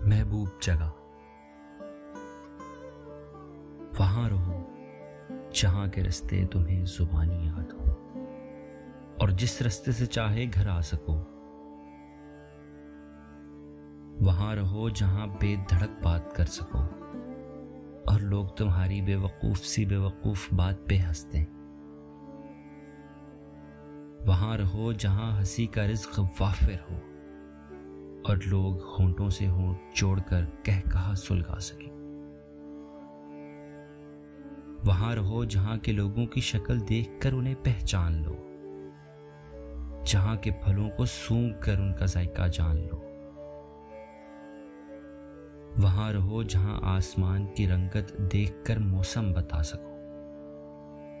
महबूब जगह। वहां रहो जहां के रास्ते तुम्हें जुबानी याद हो और जिस रास्ते से चाहे घर आ सको। वहां रहो जहां बेधड़क बात कर सको और लोग तुम्हारी बेवकूफ बात पे हंसते हैं। वहां रहो जहां हंसी का रिज़्क़ वाफिर हो और लोग होंठों से होंठ जोड़कर कह कहा सुलगा सके। वहां रहो जहां के लोगों की शक्ल देखकर उन्हें पहचान लो, जहां के फलों को सूंघ कर उनका जायका जान लो। वहां रहो जहां आसमान की रंगत देखकर मौसम बता सको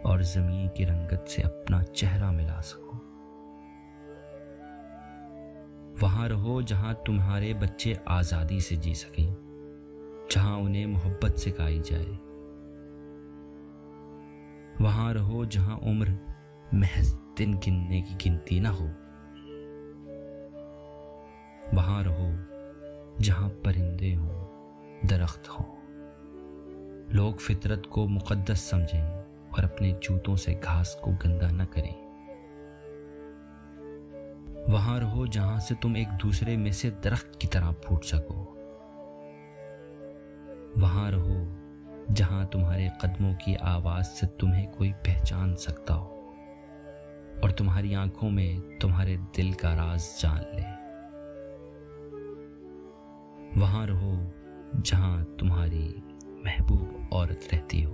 और जमीन की रंगत से अपना चेहरा मिला सको। वहां रहो जहां तुम्हारे बच्चे आजादी से जी सकें, जहां उन्हें मोहब्बत सिखाई जाए। वहां रहो जहां उम्र महज दिन गिनने की गिनती ना हो। वहां रहो जहां परिंदे हों, दरख्त हों, लोग फितरत को मुकद्दस समझें और अपने जूतों से घास को गंदा न करें। वहां रहो जहां से तुम एक दूसरे में से दरख्त की तरह फूट सको। वहां रहो जहां तुम्हारे कदमों की आवाज से तुम्हें कोई पहचान सकता हो और तुम्हारी आंखों में तुम्हारे दिल का राज जान ले। वहां रहो जहां तुम्हारी महबूब औरत रहती हो।